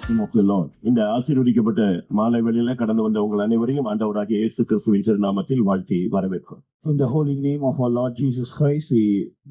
name of the Lord. இந்த ஆசீர்வதிக்கப்பட்ட மாலை வேளையில கடந்து வந்த உங்கள் அனைவரையும் ஆண்டவராகிய இயேசு கிறிஸ்துவின் திருநாமத்தில் வாழ்த்தி வரவேற்கிறோம். In the holy name of our Lord Jesus Christ, we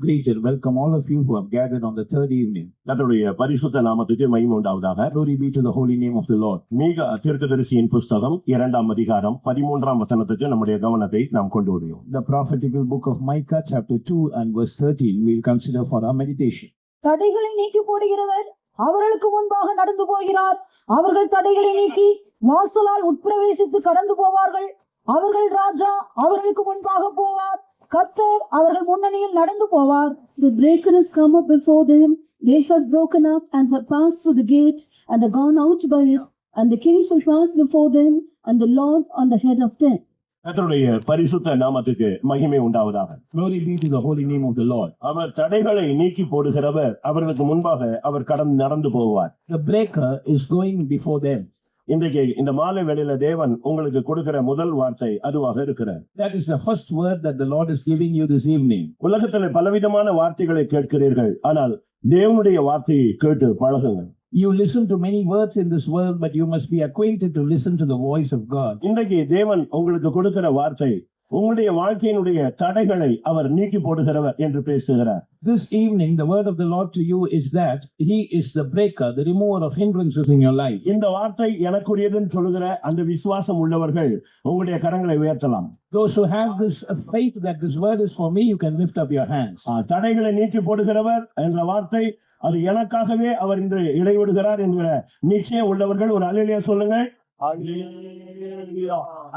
greet and welcome all of you who have gathered on the third evening. கர்த்தருடைய பரிசுத்த நாமத்துக்கு மகிமை உண்டாவதாக. Glory be to the holy name of the Lord. மீகா தீர்க்கதரிசியின் புஸ்தகம் 2ஆம் அதிகாரம் 13ஆம் வசனத்துக்கு நம்முடைய கவனத்தை நாம் கொண்டு வருவோம். The prophetical book of Micah chapter 2 and verse 13 we will consider for our meditation. தடைகளை நீக்கி போடுகிறவர் அவர்களுக்கு முன்பாக நடந்து போகிறார். அவர்கள் தடைகளை நீக்கி வாசலால் உட்பிரவேசித்து கடந்து போவார்கள். அவர்கள் ராஜா அவர்களுக்கு முன்பாக போவார். கர்த்தர் அவர்கள் முன்னணியில் நடந்து போவார். The breaker has come up before them. They have broken up and have passed through the gate and have gone out by it. And the king shall pass before them, and the Lord on the head of them. கர்த்தருடைய பரிசுத்த நாமத்துக்கு மகிமை உண்டாவதாக. Glory be to the holy name of the Lord. அவர் தடைகளை நீக்கி போடுகிறவர் அவர்களுக்கு முன்பாக அவர் கடந்து நடந்து போவார். The breaker is going before them. இன்றைக்கு இந்த மாலை வேளையில தேவன் உங்களுக்கு கொடுக்கிற முதல் வார்த்தை அதுவாக இருக்கிறார். That is the first word that the Lord is giving you this evening. உலகத்தில் பலவிதமான வார்த்தைகளை கேட்கிறீர்கள், ஆனால் தேவனுடைய வார்த்தையை கேட்டு பழகுங்கள். You listen to many words in this world, but you must be acquainted to listen to the voice of God. இன்றைக்கு தேவன் உங்களுக்கு கொடுக்கிற வார்த்தை உங்களுடைய வாழ்க்கையினுடைய தடைகளை அவர் நீக்கி போடுகிறவர் என்று பேசுகிறார். This evening the word of the Lord to you is that he is the breaker, the remover of hindrances in your life. இந்த வார்த்தை எனக்குரியதுன்னு சொல்லுகிற அந்த விசுவாசம் உள்ளவர்கள் உங்களுடைய கரங்களை உயர்த்தலாம். Those who have this faith that this word is for me, you can lift up your hands. தடைகளை நீக்கி போடுகிறவர் என்ற வார்த்தை அது எனக்காகவே அவர் இன்று இடைவிடுகிறார் என்கிற நிச்சயம் உள்ளவர்கள் ஒரு அல்லேலூயா சொல்லுங்கள்.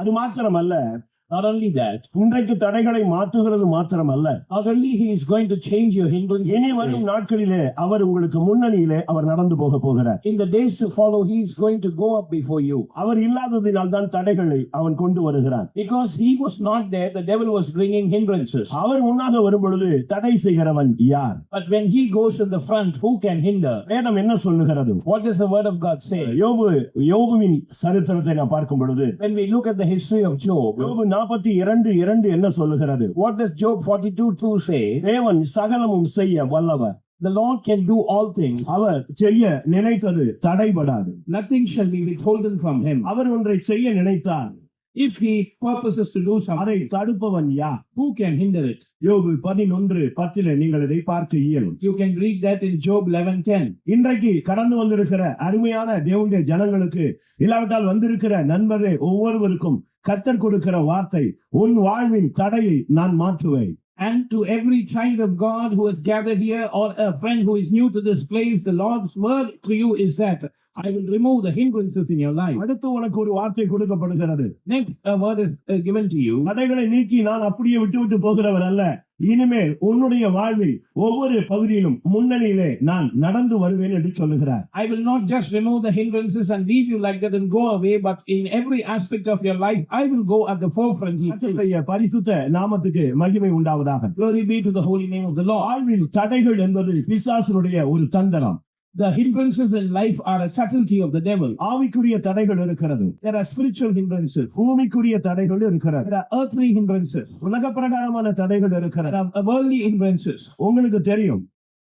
அது மாத்திரமல்ல, Not only that, இன்றைக்கு தடைகளை மாற்றுகிறது மாத்திரமல்ல, not only he is going to change your hindrances, இனி வரும் நாட்களிலே அவர் உங்களுக்கு முன்னணியிலே அவர் நடந்து போக போகிறார். in the days to follow he is going to go up before you. அவர் இல்லாததினால் தான் தடைகளை அவன் கொண்டு வருகிறான். Because he was not there, the devil was bringing hindrances. அவர் முன்னாக வரும் பொழுது தடை செய்கிறவன் யார்? But when he goes in the front, who can hinder? வேதம் என்ன சொல்லுகிறது? What does the word of God say? யோபுவின் சரித்திரத்தை நாம் பார்க்கும் பொழுது, When we look at the history of Job, யோபு 42:2 என்ன சொல்லுகிறது? what does Job 42:2 say? தேவன் சகலமும் செய்ய வல்லவர். The Lord can do all things. அவர் செய்ய நினைத்தது தடைபடாது. Nothing shall be withholden from him. அவர் ஒன்றை செய்ய நினைத்தார், If he purposes to do something, அதை தடுப்பவன் யார்? who can hinder it? யோபு 11:10 நீங்கள் இதை பார்க்க இயலும். You can read that in Job 11:10. இன்றைக்கு கடந்து வந்திருக்கிற அருமையான தேவனுடைய ஜனங்களுக்கு, இல்லாவிட்டால் வந்திருக்கிற நண்பரே ஒவ்வொருவருக்கும் கர்த்தர் கொடுக்கிற வார்த்தை, உன் வாழ்வின் தடையை நான் மாற்றுவேன். And to every child of God who has gathered here, or a friend who is new to this place, the Lord's word to you is that I will remove the hindrances in your life. அடுத்து உனக்கு ஒரு வார்த்தை கொடுக்கப்படுகிறது. Next, a word is given to you. தடைகளை நீக்கி நான் அப்படியே விட்டு போகிறவர் அல்ல. இனிமேல் உன்னுடைய வாழ்வில் ஒவ்வொரு பகுதியிலும் முன்னணியிலே நான் நடந்து வருவேன் என்று சொல்லுகிறார். I will not just remove the hindrances and leave you like that and go away, but in every aspect of your life, I will go at the forefront. கர்த்தருடைய பரிசுத்த நாமத்துக்கு மகிமை உண்டாவதாக. Glory be to the holy name of the Lord. வாழ்வில் தடைகள் என்பது பிசாசுடைய ஒரு தந்திரம். The hindrances in life are a subtlety of the devil. ஆவிக்குரிய தடைகள் இருக்கிறது. There are spiritual hindrances. பூமிக்குரிய தடைகள் இருக்கிறது. There are earthly hindrances. உலக பிரகாரமான தடைகள் There இருக்கிறது. are worldly hindrances. உங்களுக்கு தெரியும்,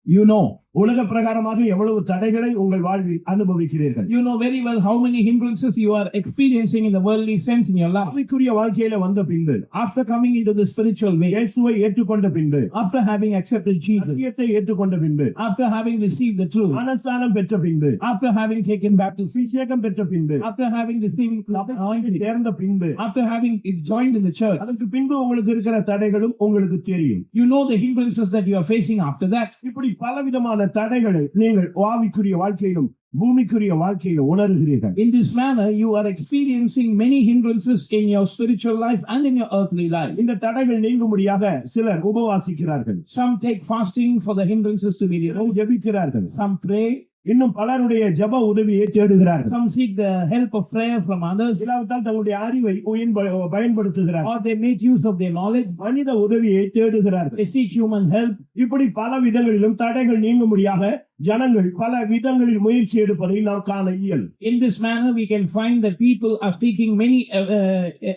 You know. உலக பிரகாரமாக எவ்வளவு தடைகளை உங்கள் வாழ்வில் அனுபவிக்கிறீர்கள். You know very well how many hindrances you are experiencing in the worldly sense in your life. ஆவிக்குரிய வாழ்க்கையில வந்த பின்பு, After coming into the spiritual way, இயேசுவை ஏற்றுக்கொண்ட பின்பு, after having accepted Jesus, சத்தியத்தை ஏற்றுக்கொண்ட பின்பு, after having received the truth, ஞானஸ்நானம் பெற்ற பின்பு, after having taken baptism, அபிஷேகம் பெற்ற பின்பு, after having received anointing, சேர்ந்த பின்பு, after having joined in the church, அதற்கு பின்பு உங்களுக்கு இருக்கிற தடைகளும் உங்களுக்கு தெரியும். you know the hindrances that you are facing after that. இப்படி பலவிதமான தடைகளை நீங்கள் ஆவிக்குரிய வாழ்க்கையிலும் பூமிக்குரிய வாழ்க்கையிலும் உணர்கிறீர்கள். In this manner, you are experiencing many hindrances in your spiritual life and in your earthly life. இந்த தடைகள் நீங்கும்படியாக சிலர் உபவாசிக்கிறார்கள், Some take fasting for the hindrances to be removed. ஜெபிக்கிறார்கள், Some pray. இன்னும் பலருடைய ஜெப உதவியை தேடுகிறார்கள். Some seek the help of prayer from others, இல்லாவிட்டால் தங்களுடைய அறிவை பயன்படுத்துகிறார்கள். or they make use of their knowledge. மனித உதவியை தேடுகிறார்கள். They seek human help. இப்படி பல விதங்களிலும் தடைகள் நீங்கும்படியாக ஜனங்கள் பல விதங்களில் முயற்சி எடுப்பதை நாம் காண இயலும். In this manner, we can find that people are taking many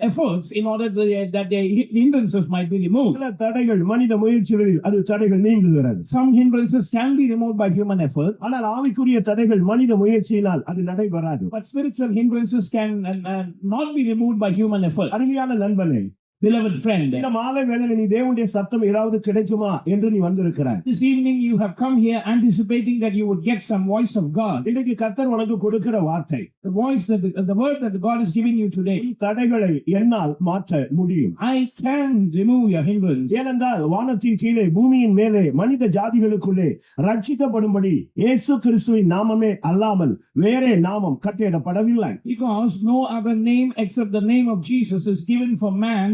efforts in order that their hindrances might be removed. சில தடைகள் மனித முயற்சிகளில் அது தடைகள் நீங்குகிறது. Some hindrances can be removed by human effort, ஆனால் ஆவிக்குரிய தடைகள் மனித முயற்சியினால் அது நடைபெறாது. but spiritual hindrances can not be removed by human effort. அருமையான நண்பனே, Beloved friend, இந்த மாலை வேளையில் நீ தேவனுடைய சத்தம் ஏதாவது கிடைக்குமா என்று நீ வந்திருக்கிறாய். this evening you have come here anticipating that you would get some voice of God. இன்றைக்கு கர்த்தர் உனக்கு கொடுக்கிற வார்த்தை, The voice that the word that God is giving you today. உன் தடைகளை என்னால் மாற்ற முடியும். I can remove your hindrance. ஏனென்றால் வானத்தின் கீழே பூமியின் மேலே மனித ஜாதிகளுக்குள்ளே ரட்சிக்கப்படும்படி இயேசு கிறிஸ்துவின் நாமமே அல்லாமல் வேறே நாமம் கட்டளையிடப்படவில்லை. Because no other name except the name of Jesus is given for man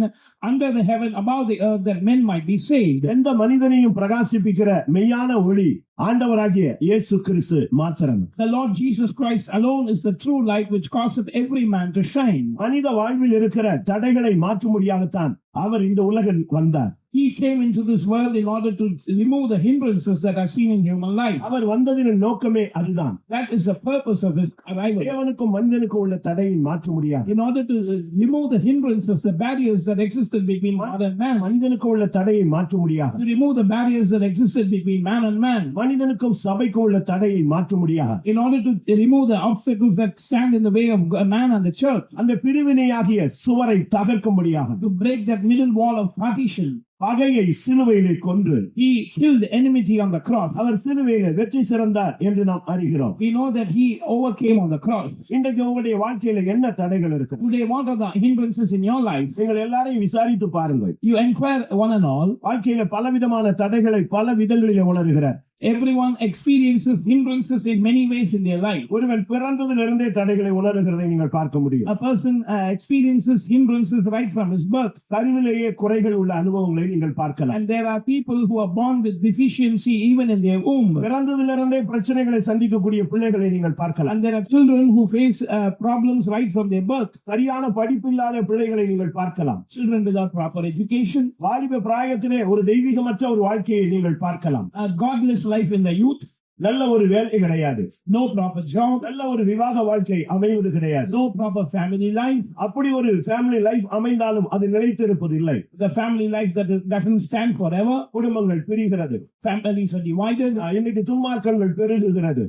under the heaven above the earth that men might be saved. எந்த மனிதனையும் பிரகாசிப்பிக்கிற மெய்யான ஒளி ஆண்டவராகிய இயேசு கிறிஸ்து மாத்திரம். The Lord Jesus Christ alone is the true light which causeth every man to shine. மனித வாழ்வில் இருக்கிற தடைகளை மாற்றும்படியாகத்தான் அவர் இந்த உலகில் வந்தார். He came into this world in order to remove the hindrances that are seen in human life. அவர் வந்ததின் நோக்கமே அதுதான். That is the purpose of his arrival. தேவனுக்கும் மனிதனுக்கும் உள்ள தடையை மாற்ற முடியாது. In order to remove the hindrances, the barriers that existed between God and man. மனிதனுக்கு உள்ள தடையை மாற்ற முடியாது. To remove the barriers that existed between man and man. மனிதனுக்கும் சபைக்கும் உள்ள தடையை மாற்ற முடியாது. In order to remove the obstacles that stand in the way of man and the church. அந்த பிரிவினையாகிய சுவரை தகர்க்கும்படியாக To break that middle wall of partition. பகையை சிலுவையிலே கொன்று He killed enmity on the cross. அவர் சிலுவையிலே வெற்றி சிறந்தார் என்று நாம் அறிகிறோம். We know that he overcame on the cross. இன்றைக்கு உங்களுடைய வாழ்க்கையில என்ன தடைகள் இருக்கு? Today, what are the hindrances in your life? நீங்கள் எல்லாரையும் விசாரித்து பாருங்கள். You inquire one and all. வாழ்க்கையில பலவிதமான தடைகளை பல விதங்களிலே உணர்கிறார். Everyone experiences hindrances in many ways in their life. ஒருவன் பிறந்ததிலிருந்தே தடைகளை உணர்கிறதை நீங்கள் பார்க்க முடியும். A person experiences hindrances right from his birth. கருவிலேயே குறைகள் உள்ள அனுபவங்களை நீங்கள் பார்க்கலாம். And there are people who are born with deficiency even in their womb. பிறந்ததிலிருந்தே பிரச்சனைகளை சந்திக்கக்கூடிய பிள்ளைகளை நீங்கள் பார்க்கலாம். And there are children who face problems right from their birth. சரியான படிப்பில்லாத பிள்ளைகளை நீங்கள் பார்க்கலாம். Children without proper education. வாலிப பிராயத்திலே ஒரு தெய்வீகமற்ற ஒரு வாழ்க்கையை நீங்கள் பார்க்கலாம். A godless life in the youth. நல்ல ஒரு வேலை கிடையாது. No proper job. நல்ல ஒரு விவாக வாழ்க்கை அமைவது கிடையாது. No proper family life. அப்படி ஒரு ஃபேமிலி லைஃப் அமைந்தாலும் அது நிலைத்திருப்பது இல்லை. The family life that doesn't stand forever. குடும்பங்கள் பிரிகிறது. Families are divided. இன்னைக்கு துன்மார்க்கங்கள் பெருகுகிறது.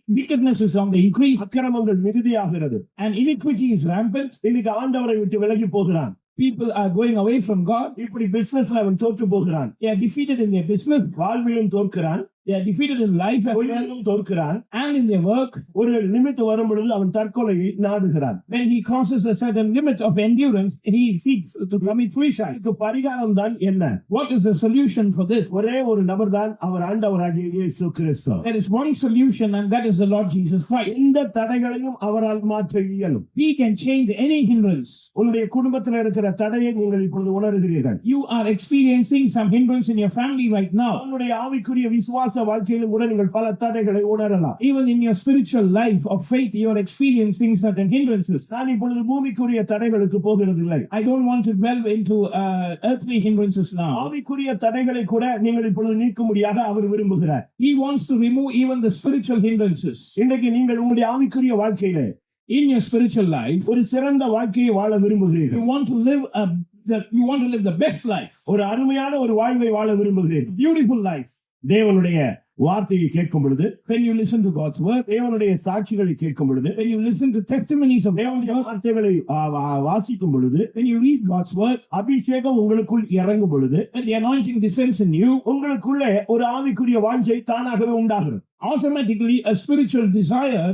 Wickedness is on the increase. அக்கிரமங்கள் மிகுதியாகிறது. And iniquity is rampant. இன்னைக்கு ஆண்டவரை விட்டு விலகி போகிறான். People are going away from God. இப்படி பிசினஸ்ல அவன் தோற்று போகிறான். They are defeated in their business. வாழ்விலும் தோற்கிறான். They are defeated in life as well, தொழிலிலும் தோற்கிறான். and in their work. ஒரு லிமிட் வரும் பொழுது அவன் தற்கொலையை நாடுகிறான். When he crosses a certain limit of endurance, he seeks to commit suicide. இதுக்கு பரிகாரம் தான் என்ன? What is the solution for this? ஒரே ஒரு நபர் தான், அவர் ஆண்டவராகிய இயேசு கிறிஸ்து. There is one solution, and that is the Lord Jesus Christ. இந்த தடைகளையும் அவரால் மாற்ற இயலும். He can change any hindrance. உங்களுடைய குடும்பத்தில் இருக்கிற தடையை நீங்கள் இப்பொழுது உணர்கிறீர்கள். You are experiencing some hindrance in your family right now. உங்களுடைய ஆவிக்குரிய விசுவாச வாழ்க்கையிலும் கூட நீங்கள் பல தடைகளை உணரலாம். Even in your spiritual life of faith, you are experiencing certain hindrances. நான் இப்பொழுது பூமிக்குரிய தடைகளுக்கு போகிறதில்லை. I don't want to delve into earthly hindrances now. ஆவிக்குரிய தடைகளை கூட நீங்கள் இப்பொழுது நீக்கும்படியாக அவர் விரும்புகிறார். He wants to remove even the spiritual hindrances. இன்றைக்கு நீங்கள் உங்களுடைய ஆவிக்குரிய வாழ்க்கையிலே In your spiritual life, ஒரு சிறந்த வாழ்க்கையை வாழ you விரும்புகிறீர்கள். want to live the best life, ஒரு அருமையான ஒரு வாழ்வை வாழ விரும்புகிறீர்கள். beautiful life. தேவனுடைய வார்த்தையை கேட்கும் பொழுது, When you listen to God's word, தேவனுடைய சாட்சிகளை கேட்கும் பொழுது, when you listen to testimonies of God's தேவனுடைய word, வார்த்தைகளை வாசிக்கும் பொழுது, when you read God's word, அபிஷேகம் உங்களுக்குள் இறங்கும் பொழுது, when the anointing descends in you, உங்களுக்குள்ளே ஒரு ஆவிக்குரிய வாஞ்சை தானாகவே உண்டாகிறது. automatically a spiritual desire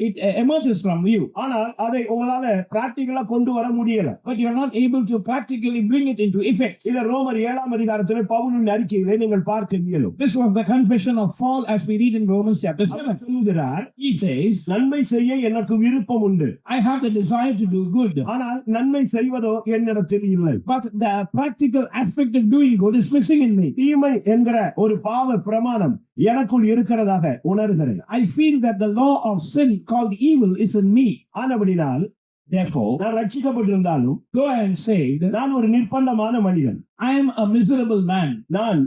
it emerges from you. ஆனால் அதை உங்களால பிராக்டிகலா கொண்டு வர முடியல. But you are not able to practically bring it into effect. இத ரோமர் 7ஆம் அதிகாரத்திலே பவுலின் அறிக்கையிலே நீங்கள் பார்க்க இயலும். This was the confession of Paul as we read in Romans chapter 7. சொல்கிறார், He says, நன்மை செய்ய எனக்கு விருப்பம் உண்டு, I have the desire to do good, ஆனால் நன்மை செய்வதோ என்னிடத்தில் இல்லை. but the practical aspect of doing good is missing in me. தீமை என்கிற ஒரு பாவ பிரமாணம் எனக்குள் இருக்கிறதாக உணர்கிறேன். I feel that the law of sin called evil is in me. ஆனபடினால் Therefore, நான் ரட்சிக்கப்பட்டிருந்தாலும் though I am saved, நான் ஒரு நிர்பந்தமான மனிதன். I am a miserable man. நான்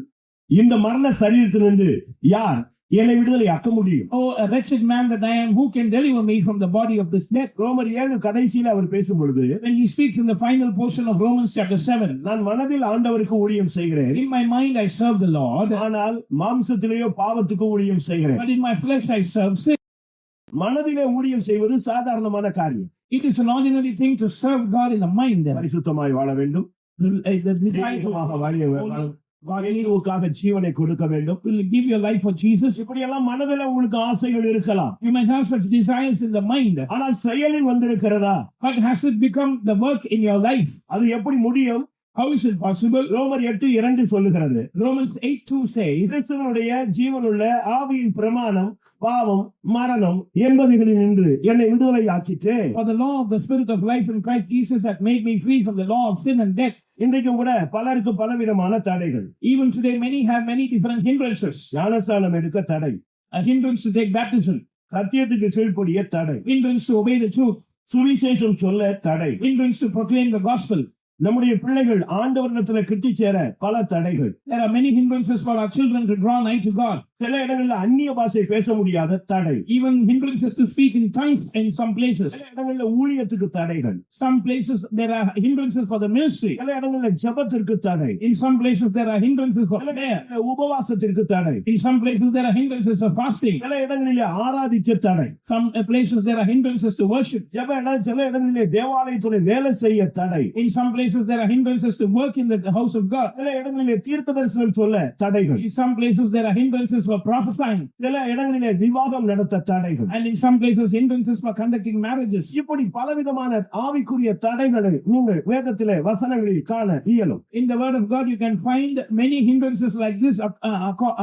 இந்த மரண சரீரத்திலிருந்து யார் என்னை விடுதலை ஆக்க முடியும்? Oh, a wretched man that I am, who can deliver me from the body of this death? ரோமர் 7 கடைசியில அவர் பேசும் பொழுது, When he speaks in the final portion of Romans chapter 7, நான் மனதில் ஆண்டவருக்கு ஊழியம் செய்கிறேன், in my mind I serve the Lord, ஆனால் மாம்சத்திலேயோ பாவத்துக்கு ஊழியம் செய்கிறேன். but in my flesh I serve sin. மனதிலே ஊழியம் செய்வது சாதாரணமான காரியம். It is an ordinary thing to serve God in the mind. பரிசுத்தமாய் வாழ வேண்டும், The desire தெய்வீகமாக to வாழ வேண்டும், இயேசுவுக்காக ஜீவனை கொடுக்க வேண்டும். will give your life for Jesus. இப்படி எல்லாம் மனதில் உங்களுக்கு ஆசைகள் இருக்கலாம், You might have such desires in the mind, ஆனால் செயலில் வந்திருக்கிறதா? but has it become the work in your life? அது எப்படி முடியும்? How is it possible? ரோமர் 8:2 சொல்லுகிறது, Romans 8:2 says, கிறிஸ்துவனுடைய ஜீவனுள்ள ஆவியின் பிரமாணம் பாவம் மரணம் என்பவைகளில் நின்று என்னை விடுதலை ஆக்கிட்டு. For the law of the Spirit of life in Christ Jesus hath made me free from the law of sin and death. இன்றைக்கும் கூட பலருக்கு பலவிதமான தடைகள். Even today, many have many different hindrances. ஞானஸ்நானம் எடுக்க தடை, A hindrance to take baptism, சத்தியத்துக்கு கீழ்ப்படிய தடை, hindrance to obey the truth, சுவிசேஷம் சொல்ல தடை. hindrance to proclaim the gospel. நம்முடைய பிள்ளைகள் ஆண்டவரிடத்துல கிட்டி சேர பல தடைகள். There are many hindrances for our children to draw nigh to God. சில இடங்களில் அந்நிய பாஷை பேச முடியாத தடை. Even hindrances to speak in tongues in some places. சில இடங்களில் ஊழியத்துக்கு தடைகள். Some places there are hindrances for the ministry. சில இடங்களில் ஜெபத்திற்கு தடை. In some places there are hindrances for சில prayer. இடங்களில் உபவாசத்திற்கு தடை. In some places there are hindrances for fasting. சில இடங்களில் ஆராதிக்க தடை. Some places there are hindrances to worship. சில இடங்களிலே தேவாலயத்துடைய வேலை செய்ய தடை. In some places there are hindrances to work in the house of God. சில இடங்களிலே தீர்க்கதரிசனம் சொல்ல தடைகள். In some places there are hindrances for prophesying. சில இடங்களிலே விவாகம் நடத்த தடைகள். And in some places hindrances for conducting marriages. இப்படி பலவிதமான ஆவிக்குரிய தடைகளை நீங்கள் வேதத்திலே வசனங்களில் காண இயலும். In the word of God you can find many hindrances like this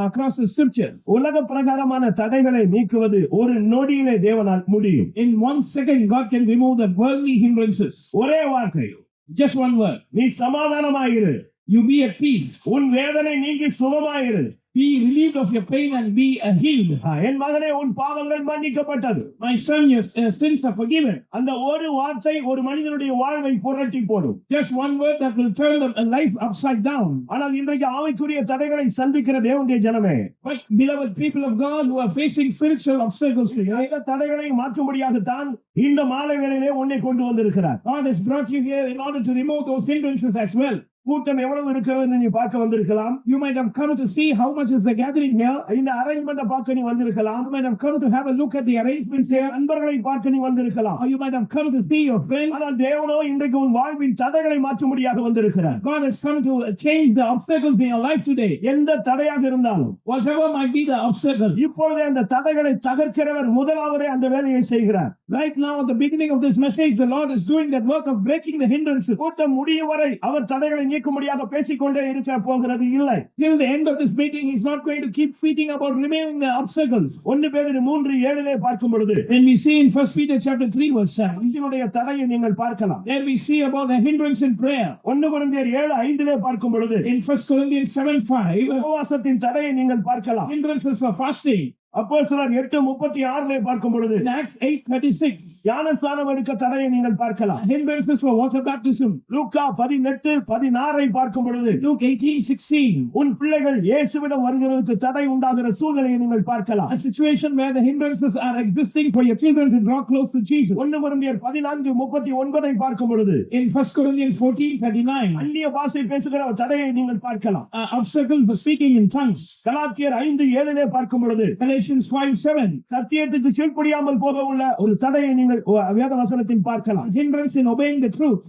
across the scripture. உலக பிரகாரமான தடைகளை நீக்குவது ஒரு நொடியிலே தேவனால் முடியும். In 1 second God can remove the worldly hindrances. ஒரே வார்த்தை, Just one word. நீ சமாதானமாயிரு, You be at peace. உன் வேதனை நீங்கி சுகமாயிரு. Be relieved of your pain and be healed. என் மகனே, உன் பாவங்கள் மன்னிக்கப்பட்டது. My son, your sins are forgiven. அந்த ஒரு வார்த்தை ஒரு மனிதனுடைய வாழ்வை புரட்டி போடும். Just one word that will turn a life upside down. ஆனால் இன்றைக்கு ஆவிக்குரிய தடைகளை சந்திக்கிற தேவனுடைய ஜனமே, But beloved people of God who are facing spiritual obstacles today, இந்த தடைகளை மாற்றும்படியாகத்தான் இந்த மாலை வேளையிலே உன்னை கொண்டு வந்திருக்கிறார். God has brought you here in order to remove those hindrances as well. கூட்டம் எவ்வளவு இருக்கிறது நீ பார்க்க வந்திருக்கலாம். You might have come to see how much is the gathering here. இந்த அரேஞ்ச்மெண்ட பார்க்க நீ வந்திருக்கலாம். You might have come to have a look at the arrangements here. நண்பர்களை பார்க்க நீ வந்திருக்கலாம். Or you might have come to see your friends. ஆனால் தேவனோ இன்றைக்கு உன் வாழ்வின் தடைகளை மாற்றும்படியாக வந்திருக்கிறார். God has come to change the obstacles in your life today. எந்த தடையாக இருந்தாலும், Whatever might be the obstacle. இப்பொழுதே அந்த தடைகளை தகர்க்கிறவர் முதலாவதே அந்த வேலையை செய்கிறார். Right now at the beginning of this message, the Lord is doing that work of breaking the hindrances. கூட்டம் முடியும் வரை அவர் தடைகளை நீக்கும்படியாக பேசிக்கொண்டே இருக்க போகிறது இல்லை. Till the end of this meeting, he's not going to keep speaking about removing the obstacles. 1 பேதுரு 3:7 பார்க்கும் பொழுது, When we see in 1 Peter chapter 3 verse 7, இதனுடைய தடையை நீங்கள் பார்க்கலாம். there we see about the hindrance in prayer. 1 கொரிந்தியர் 7:5 பார்க்கும் பொழுது, In 1 Corinthians 7:5, உபவாசத்தின் தடையை நீங்கள் பார்க்கலாம். hindrances for fasting. அப்போஸ்தலர் 8:36 பார்க்கும் பொழுது, In Acts 8:36, ஞானஸ்நானம் எடுக்க தடையை நீங்கள் பார்க்கலாம். hindrances for water baptism. லூக்கா 18:16 பார்க்கும் பொழுது, Luke 18:16, உன் பிள்ளைகள் இயேசுவிடம் வருகிறதுக்கு தடை உண்டாகிற சூழ்நிலையை நீங்கள் பார்க்கலாம். a situation where the hindrances are existing for your children to draw close to Jesus. 1 கொரிந்தியர் 14:39 பார்க்கும் பொழுது, In 1 Corinthians 14:39, அந்நிய பாஷை பேசுகிற தடையை நீங்கள் பார்க்கலாம். obstacle for speaking in tongues. கலாத்தியர் 5:7 பார்க்கும் பொழுது, Galatians 5:7, சத்தியத்துக்கு கீழ்ப்படியாமல் போக உள்ள ஒரு தடையை நீங்கள் வேத வசனத்தில் பார்க்கலாம். hindrance in obeying the truth.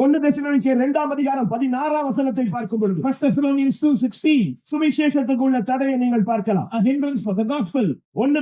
1 தெசலோனிக்கேயர் 2:16 பார்க்கும் பொழுது, 1 Thessalonians 2:16, சுவிசேஷத்துக்கு உள்ள தடையை நீங்கள் பார்க்கலாம். a hindrance for the gospel. 1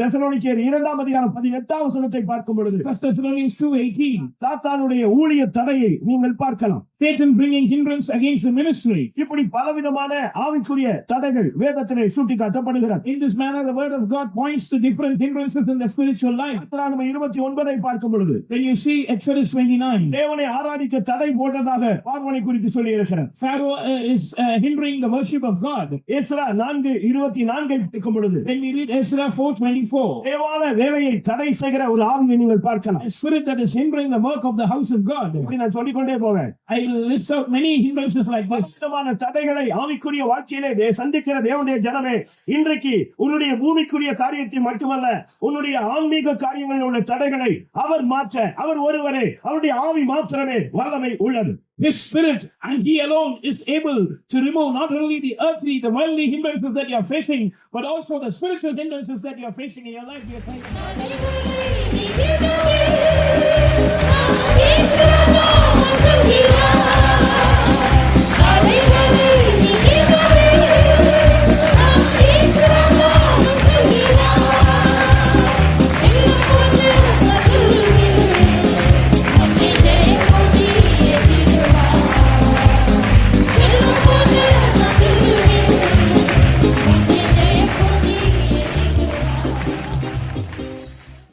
தெசலோனிக்கேயர் 2:18 பார்க்கும் பொழுது, 1 Thessalonians 2:18, சாத்தானுடைய ஊழிய தடையை நீங்கள் பார்க்கலாம். Satan bringing hindrance against the ministry. இப்படி பலவிதமான ஆவிக்குரிய தடைகள் வேதத்திலே சுட்டிக்காட்டப்படுகிறது. In this manner, the word of God points to different hindrances in the spiritual life. 29 பார்க்கும் பொழுது, When you see Exodus 29, தேவனை ஆராதிக்க தடை போட்டதாக பார்வோனை குறித்து சொல்லி இருக்கிறார். Pharaoh is hindering the worship of God. Ezra 4:24 பார்க்கும் பொழுது, When we read Ezra 4:24, தேவாலய வேலையை தடை செய்கிற ஒரு ஆவியை நீங்கள் பார்க்கலாம். a spirit that is hindering the work of the house of God. இப்படி நான் சொல்லிக்கொண்டே போவேன். I will list out many hindrances like this. பலவிதமான தடைகளை ஆவிக்குரிய வாழ்க்கையிலே சந்திக்கிற தேவனுடைய ஜனமே, இன்றைக்கு உன்னுடைய பூமிக்குரிய காரியத்தை மட்டுமல்ல, உன்னுடைய ஆன்மீக காரியங்களில் உள்ள தடைகளை அவர் மாற்ற, அவர் ஒருவரே, அவருடைய ஆவி மாத்திரமே வல்லமை உள்ளது. His spirit and he alone is able to remove not only the earthly, the worldly hindrances that you are facing, but also the spiritual hindrances that you are facing in your life. We are trying to